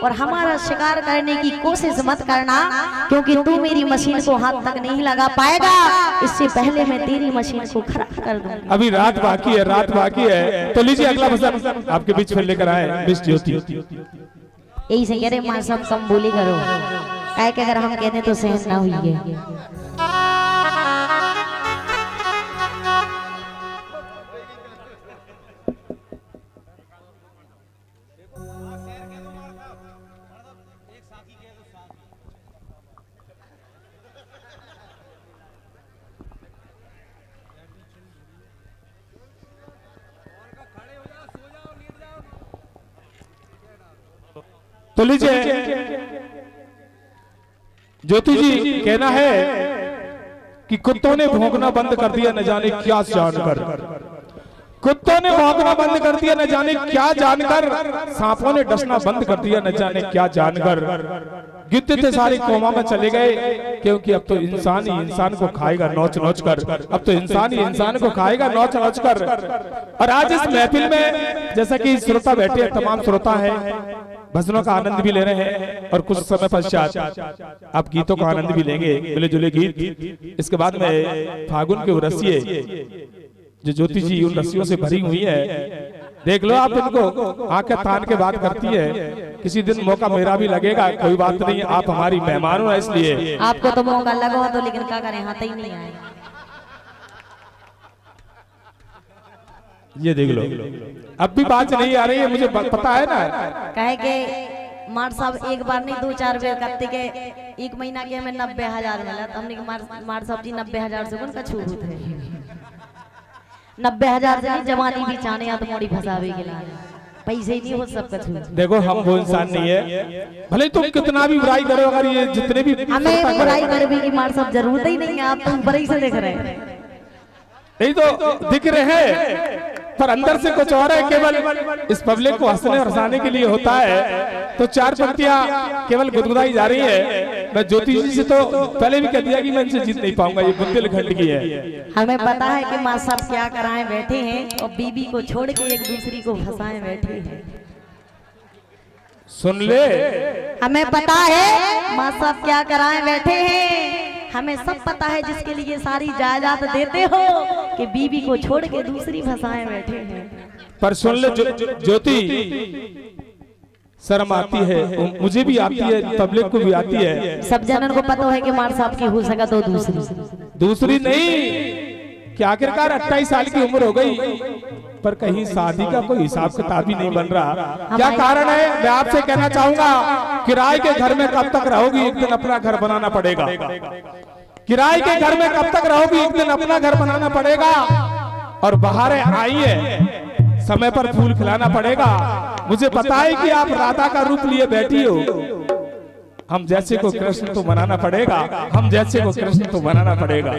और हमारा शिकार करने की कोशिश मत करना, क्योंकि तू मेरी मशीन को हाथ तक नहीं लगा पाएगा। इससे पहले मैं तेरी मशीन को खराब कर दूंगी। अभी रात बाकी है, रात बाकी है। तो लीजिए अगला भजन आपके बीच में लेकर आए मिस ज्योति। यही से कह रहे मां सब कम बोली करो, काहे कि अगर हम कहते तो सहन ना हुई है। तो लीजिए ज्योति जी कहना है कि कुत्तों ने भौंकना बंद कर दिया न जाने क्या जानकर, कुत्तों ने भौंकना बंद कर दिया न जाने क्या जानकर, सांपों ने डसना बंद कर दिया न जाने क्या जानकर। गिद्ध थे सारे कोमा में चले गए, क्योंकि अब तो इंसान ही इंसान को खाएगा नोच नोच कर, अब तो इंसान ही इंसान को खाएगा नोच नोच कर। और आज इस महफिल में जैसा कि श्रोता बैठे हैं, तमाम श्रोता है, भजनों का आनंद भी ले रहे हैं और कुछ समय पश्चात आप गीतों का आनंद भी लेंगे, मिले जुले गीत। इसके बाद में फागुन के रसिए जो ज्योति जी उन रस्सियों से भरी हुई है, देख लो आप इनको आंखें तान के बात करती है। किसी दिन मौका मेरा भी लगेगा, कोई बात नहीं, आप हमारी मेहमान हो, इसलिए आपको तो मौका लगा तो, लेकिन क्या करें हाथ ही नहीं आए। ये देख लो अब भी बात नहीं आ रही है, मुझे पता है ना। कहे के मार साहब एक बार नहीं 2-4 बेर करते के 1 महीना के हमें 90,000 मिला, तो हमने मार साहब जी 90,000 से कौन का छूट है। 90,000 से जवानी भी चाने या तो मोड़ी फसावे के लिए पैसे ही नहीं हो सब कुछ। देखो हम वो इंसान नहीं है, भले तुम कितना भी बुराई करो, अगर ये जितने भी हमें बुराई करने की मार साहब जरूरत ही नहीं है, आप तुम बड़े से देख रहे हैं। नहीं तो दिख रहे हैं पर अंदर से कुछ और है, केवल इस पब्लिक को हंसने और हंसाने के लिए होता है। तो 4 पंक्तियां केवल गुदगुदाई जा रही है। मैं ज्योति जी से तो पहले भी कह दिया कि मैं इनसे जीत नहीं पाऊंगा, ये बुंदेलखंड की है। हमें पता है कि माँ साहब क्या कराए बैठे हैं और बीबी को छोड़ के एक दूसरी को फंसाए बैठे हैं। सुन ले, हमें पता है माँ साहब क्या कराए बैठे हैं, हमें सब पता है, जिसके लिए सारी जायदाद देते हो कि बीबी को छोड़ के दूसरी फंसाए बैठे हैं। पर सुन ले ज्योति, शर्म आती है, मुझे भी आती है, पब्लिक को भी आती है। सब जनन को पता है कि मार साहब की हो सका तो दूसरी नहीं कि आखिरकार 28 साल की उम्र हो गई, पर कहीं शादी का कोई हिसाब किताब ही नहीं बन रहा। क्या कारण है? मैं आपसे कहना चाहूंगा, किराए के घर में कब तक रहोगी, एक दिन अपना घर बनाना पड़ेगा। किराए के घर में कब तक रहोगी, एक दिन अपना घर बनाना पड़ेगा। और बहारें आई है, समय पर फूल खिलाना पड़ेगा। मुझे पता है कि आप राधा का रूप लिए बैठी हो, हम जैसे को कृष्ण तो बनाना पड़ेगा, हम जैसे को कृष्ण तो बनाना पड़ेगा।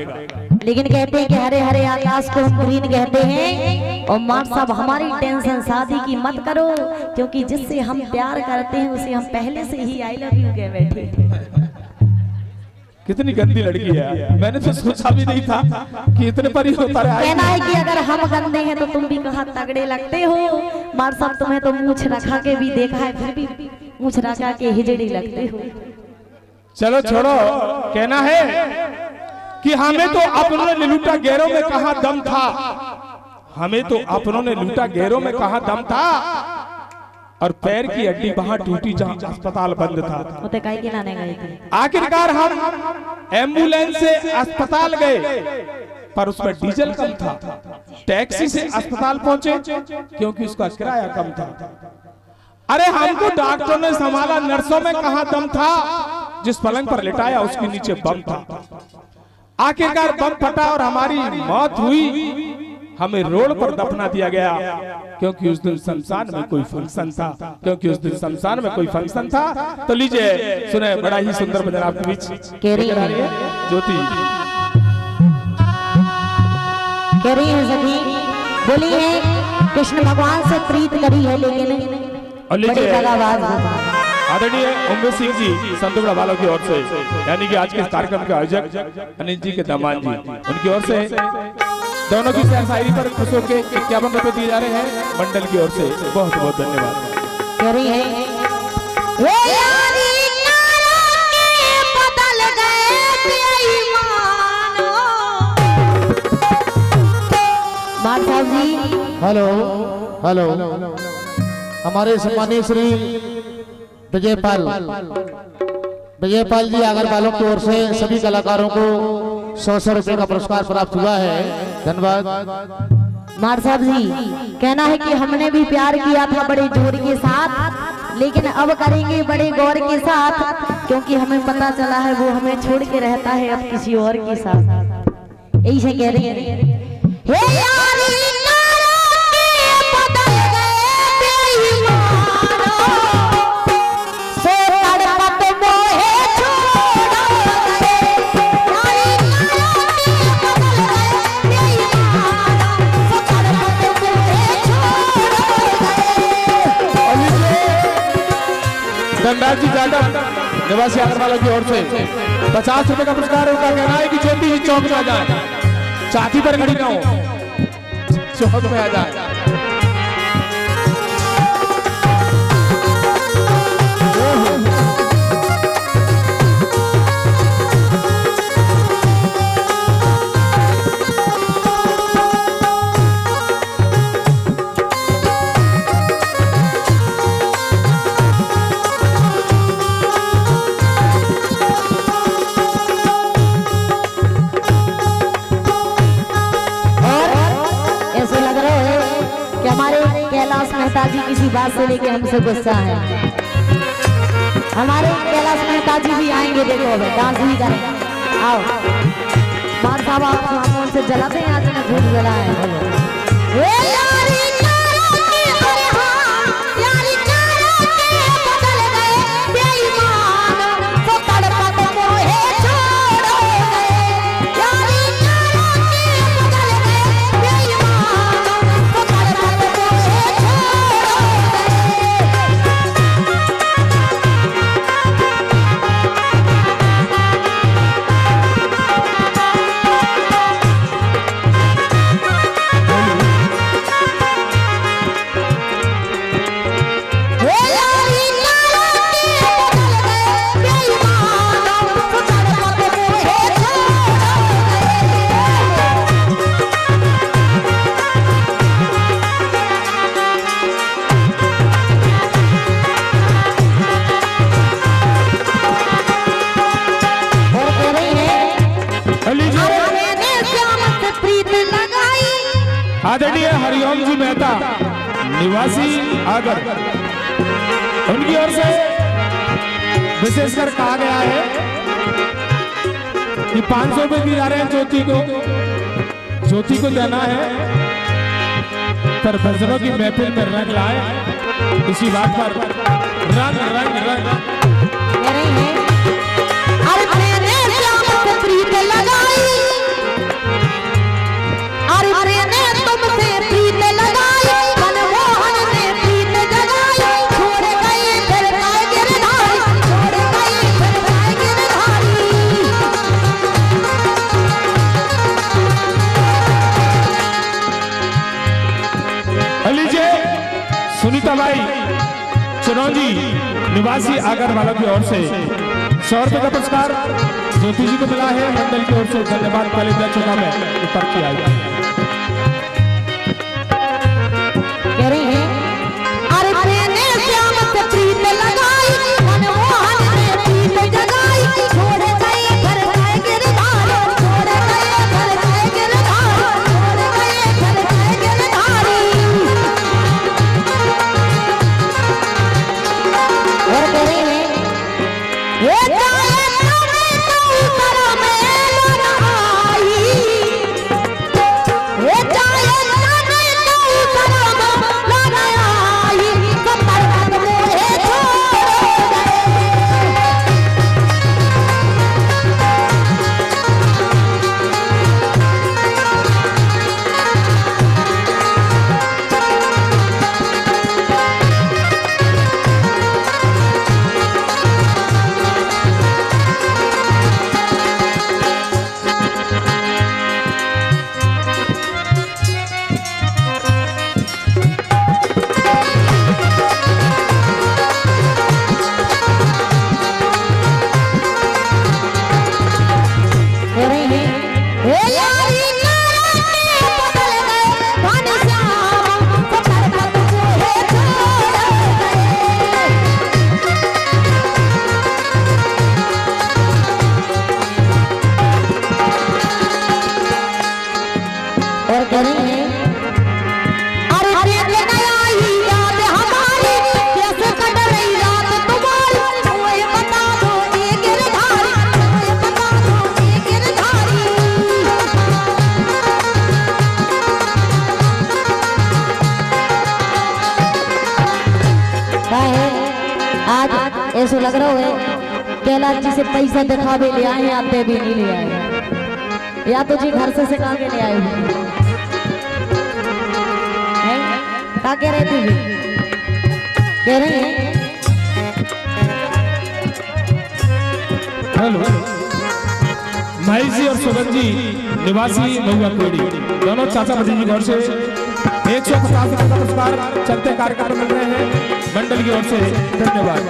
लेकिन कहते हैं कि हरे हरे आकाश को हम ग्रीन कहते हैं। और माँ साहब हमारी टेंशन शादी की मत करो, क्योंकि जिससे हम प्यार करते हैं उसे हम पहले से ही आई लव यू कह बैठे। कितनी गंदी लड़की है, मैंने तो सोचा भी नहीं था कि इतने पर ही होता रहा। कहना है कि अगर हम गंदे हैं तो तुम भी कहाँ तगड़े लगते हो। मार साहब तुम्हें तो मूछ रखा के भी देखा है, फिर भी मूछ रखा के हिजड़ी लगते हो। चलो छोड़ो, कहना है कि हमें तो अपनों ने लूटा गैरों में कहा दम था, हमें तो अपनों ने लूटा गैरों में कहा दम था, और पैर की हड्डी वहां टूटी जहां अस्पताल बंद था। आखिरकार हम एम्बुलेंस से अस्पताल गए, पर उसमें डीजल कम था। टैक्सी से अस्पताल पहुंचे क्योंकि उसका किराया कम था। अरे हमको डॉक्टरों ने संभाला, नर्सों में कहा दम था, जिस पलंग पर लिटाया उसके नीचे बम था। आखिरकार बम फटा और हमारी मौत हुई। हमें रोड पर दफना दिया गया, क्योंकि उस दिन शमशान में कोई फंक्शन था, क्योंकि उस दिन शमशान में कोई फंक्शन था। तो लीजिए सुने, बड़ा ही सुंदर भजन आपके बीच ज्योति कह रही है। सभी बोली है कृष्ण भगवान से प्रीत करी है, लेकिन आदरणीय उमेश सिंह जी संतुबड़ा वालों की ओर से, यानी कि आज के कार्यक्रम के आयोजक अनिल जी के दामाद जी, उनकी ओर से दोनों की शायरी पर खुश होकर 51 रुपए दिए जा रहे हैं मंडल की ओर से। बहुत बहुत धन्यवाद। कह रही है हे यारी नारों के बदल गए बेईमानो। मार साहब जी हेलो हेलो, हमारे सम्मानीय श्री विजयपाल जी आगर वालों की ओर से सभी कलाकारों को 100 रुपए का पुरस्कार प्राप्त हुआ है। धन्यवाद। मार साहब जी कहना है कि हमने भी प्यार किया था बड़े जोर के साथ, लेकिन अब करेंगे बड़े गौर के साथ, क्योंकि हमें पता चला है वो हमें छोड़ के रहता है अब किसी और के साथ। यही से कह रहे हैं हे यारी नारों के बदल गए बेईमानो, सो तड़पत मोहे छोड़ गए। यारी नारों के बदल गए बेईमानो, सो तड़पत मोहे छोड़ गए। धनराज जी जाटव निवासी आगरवाला की ओर से 50 रुपए का पुरस्कार। उनका कहना है कि ज्योति जी चौक में आ जाए, छाती पर खड़ी ना हो, चौक में आ जाए। मेहता जी किसी बात से लेके हमसे गुस्सा है। हमारे कैलाश मेहता जी भी आएंगे, देखो अभी डांस भी करेंगे। आओ मार साहब आप उनसे जलाते हैं, आज मैं झूठ जला है। आदरणीय हरिओम जी मेहता निवासी आगर, उनकी ओर से विशेषकर कहा गया है कि 500 रुपए दिए जा रहे हैं ज्योति को देना है, पर भजनों की महफिल में रंग लाए, इसी बात पर रंग रंग रंग सुनीता भाई चिरौंजी निवासी आगरवाला की ओर से 100 रुपए का पुरस्कार ज्योति जी को मिला है। मंडल की ओर से धन्यवाद। पहले चुनाव में ऊपर की आई कह रहे हैं अरे मैंने श्याम से प्रीत लगाई, मनमोहन ने प्रीत जगाई, छोड़ गए घर गए गिरधारी, छोड़ गए घर गए गिरधारी, छोड़ गए घर गए गिरधारी। और कह रहे हैं ये जाए तुम्हें तो ऊपर में लड़ाई, आज ऐसा लग रहा है कैलाश जी से पैसा दिखावे ले आए आते भी नहीं ले आए, या तो जी घर से सिखा के ले आए क्या कह रहे थे जी? कह रहे हैं हेलो महेश जी और सुगंध जी निवासी महुआ कोड़ी दोनों चाचा भतीजी की ओर से 150 रुपए का पुरस्कार चलते कार्यक्रम में मिल रहे हैं मंडल की ओर से। धन्यवाद।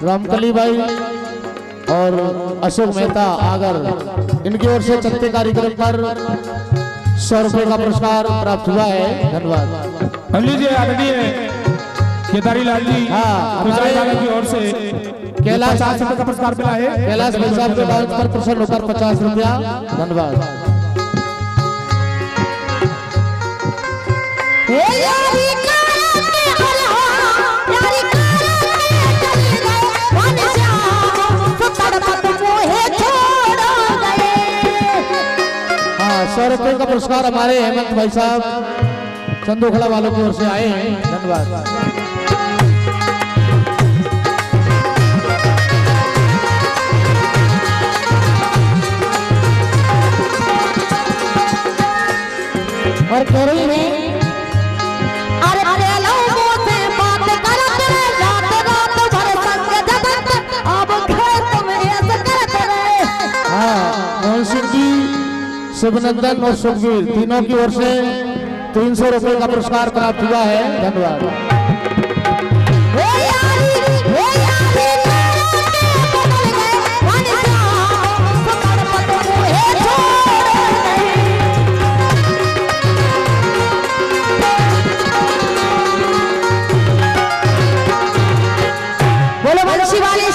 रामकली भाई और अशोक मेहता आगर इनकी ओर से चलते कार्यक्रम पर 100 रुपए का पुरस्कार प्राप्त हुआ है। धन्यवाद। हम लीजिए आदरणीय केदारी लाल जी हमारे की ओर से कैलाश 50 रुपए का पुरस्कार मिला है। कैलाश भाई साहब के डांस पर प्रसन्न होकर 50 रुपया। धन्यवाद। हाँ 100 रुपए का पुरस्कार हमारे हेमंत भाई साहब चंदोखला वालों की ओर से आए हैं। धन्यवाद। और कह रही है अरे अरे लोगों से बात करते रहे रात रात भर संग जगत अब खेत में ऐसे करते रहे। हाँ मोहन सिंह जी शिवनंदन और सुखवीर तीनों की ओर से 300 रुपए का पुरस्कार प्राप्त हुआ है। धन्यवाद। बोलो बंशी वाले